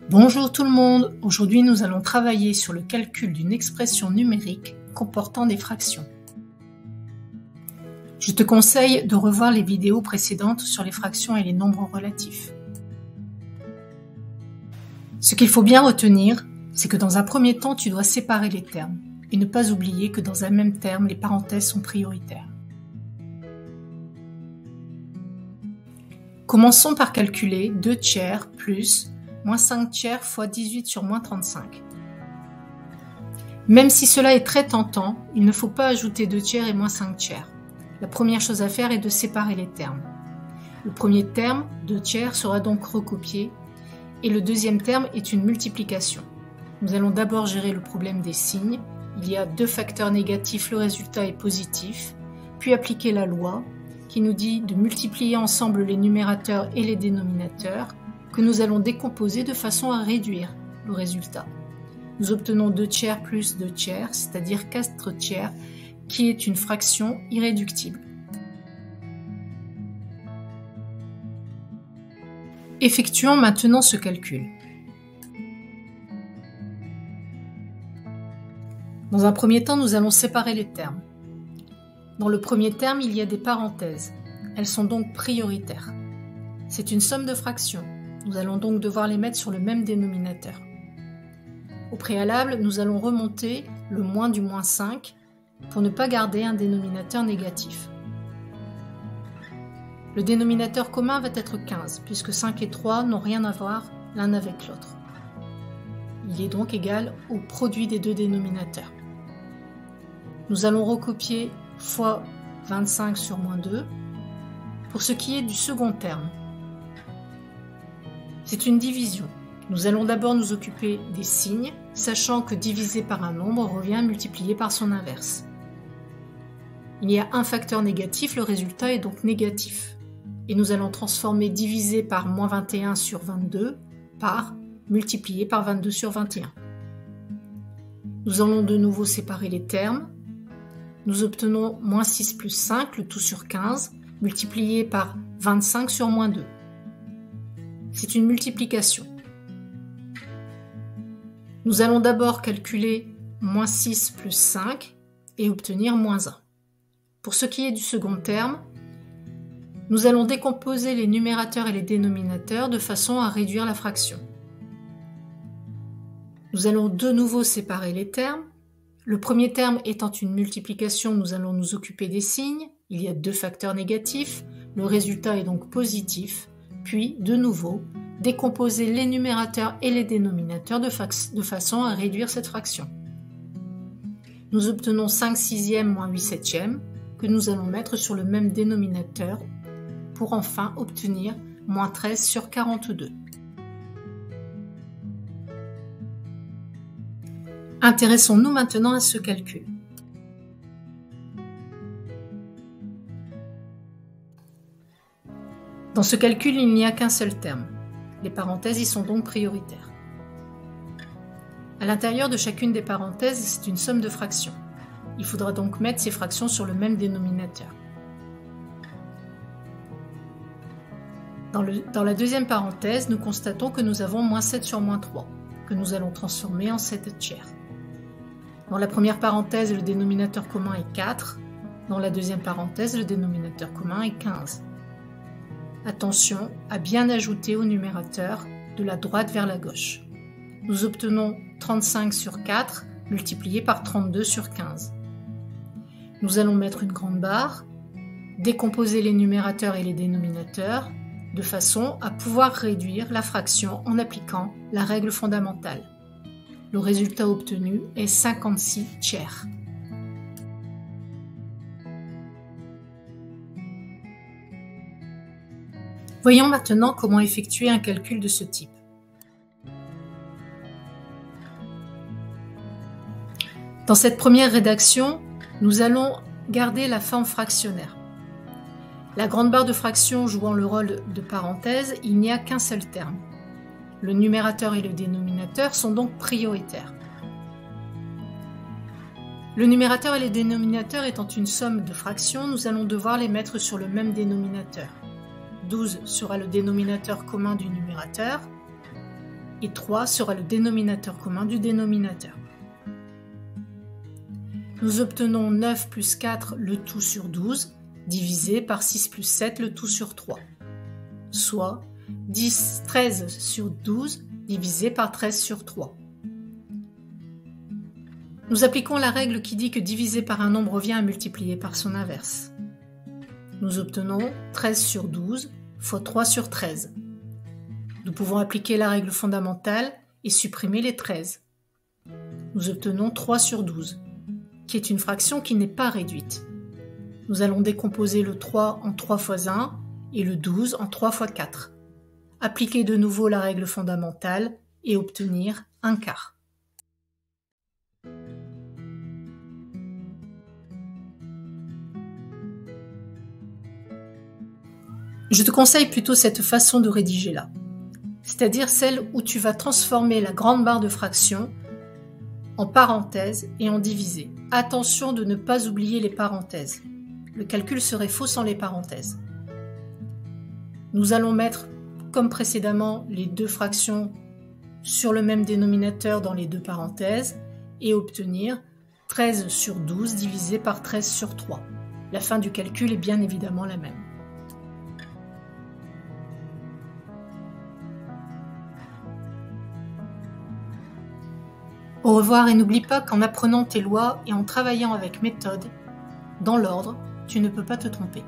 Bonjour tout le monde, aujourd'hui nous allons travailler sur le calcul d'une expression numérique comportant des fractions. Je te conseille de revoir les vidéos précédentes sur les fractions et les nombres relatifs. Ce qu'il faut bien retenir, c'est que dans un premier temps tu dois séparer les termes et ne pas oublier que dans un même terme les parenthèses sont prioritaires. Commençons par calculer 2 tiers plus moins 5 tiers fois 18 sur moins 35. Même si cela est très tentant, il ne faut pas ajouter 2 tiers et moins 5 tiers. La première chose à faire est de séparer les termes. Le premier terme, 2 tiers, sera donc recopié et le deuxième terme est une multiplication. Nous allons d'abord gérer le problème des signes. Il y a 2 facteurs négatifs, le résultat est positif, puis appliquer la loi qui nous dit de multiplier ensemble les numérateurs et les dénominateurs que nous allons décomposer de façon à réduire le résultat. Nous obtenons 2 tiers plus 2 tiers, c'est-à-dire 4 tiers, qui est une fraction irréductible. Effectuons maintenant ce calcul. Dans un premier temps, nous allons séparer les termes. Dans le premier terme, il y a des parenthèses. Elles sont donc prioritaires. C'est une somme de fractions. Nous allons donc devoir les mettre sur le même dénominateur. Au préalable, nous allons remonter le moins du moins 5 pour ne pas garder un dénominateur négatif. Le dénominateur commun va être 15, puisque 5 et 3 n'ont rien à voir l'un avec l'autre. Il est donc égal au produit des deux dénominateurs. Nous allons recopier fois 25 sur moins 2 pour ce qui est du second terme. C'est une division. Nous allons d'abord nous occuper des signes, sachant que diviser par un nombre revient multiplié par son inverse. Il y a un facteur négatif, le résultat est donc négatif. Et nous allons transformer divisé par moins 21 sur 22 par multiplié par 22 sur 21. Nous allons de nouveau séparer les termes. Nous obtenons moins 6 plus 5, le tout sur 15, multiplié par 25 sur moins 2. C'est une multiplication. Nous allons d'abord calculer moins 6 plus 5 et obtenir moins 1. Pour ce qui est du second terme, nous allons décomposer les numérateurs et les dénominateurs de façon à réduire la fraction. Nous allons de nouveau séparer les termes. Le premier terme étant une multiplication, nous allons nous occuper des signes. Il y a 2 facteurs négatifs. Le résultat est donc positif. Puis, de nouveau, décomposer les numérateurs et les dénominateurs de façon à réduire cette fraction. Nous obtenons 5 sixièmes moins 8 septièmes que nous allons mettre sur le même dénominateur pour enfin obtenir moins 13 sur 42. Intéressons-nous maintenant à ce calcul. Dans ce calcul, il n'y a qu'un seul terme. Les parenthèses y sont donc prioritaires. À l'intérieur de chacune des parenthèses, c'est une somme de fractions. Il faudra donc mettre ces fractions sur le même dénominateur. Dans la deuxième parenthèse, nous constatons que nous avons moins 7 sur moins 3, que nous allons transformer en 7 tiers. Dans la première parenthèse, le dénominateur commun est 4. Dans la deuxième parenthèse, le dénominateur commun est 15. Attention à bien ajouter au numérateur de la droite vers la gauche. Nous obtenons 35 sur 4 multiplié par 32 sur 15. Nous allons mettre une grande barre, décomposer les numérateurs et les dénominateurs de façon à pouvoir réduire la fraction en appliquant la règle fondamentale. Le résultat obtenu est 56 tiers. Voyons maintenant comment effectuer un calcul de ce type. Dans cette première rédaction, nous allons garder la forme fractionnaire. La grande barre de fraction jouant le rôle de parenthèse, il n'y a qu'un seul terme. Le numérateur et le dénominateur sont donc prioritaires. Le numérateur et les dénominateurs étant une somme de fractions, nous allons devoir les mettre sur le même dénominateur. 12 sera le dénominateur commun du numérateur et 3 sera le dénominateur commun du dénominateur. Nous obtenons 9 plus 4 le tout sur 12, divisé par 6 plus 7 le tout sur 3, soit 13 sur 12 divisé par 13 sur 3. Nous appliquons la règle qui dit que diviser par un nombre revient à multiplier par son inverse. Nous obtenons 13 sur 12 fois 3 sur 13. Nous pouvons appliquer la règle fondamentale et supprimer les 13. Nous obtenons 3 sur 12, qui est une fraction qui n'est pas réduite. Nous allons décomposer le 3 en 3 fois 1 et le 12 en 3 fois 4. Appliquer de nouveau la règle fondamentale et obtenir un quart. Je te conseille plutôt cette façon de rédiger là, c'est-à-dire celle où tu vas transformer la grande barre de fraction en parenthèse et en divisé. Attention de ne pas oublier les parenthèses. Le calcul serait faux sans les parenthèses. Nous allons mettre, comme précédemment, les deux fractions sur le même dénominateur dans les deux parenthèses et obtenir 13 sur 12 divisé par 13 sur 3. La fin du calcul est bien évidemment la même. Au revoir et n'oublie pas qu'en apprenant tes lois et en travaillant avec méthode, dans l'ordre, tu ne peux pas te tromper.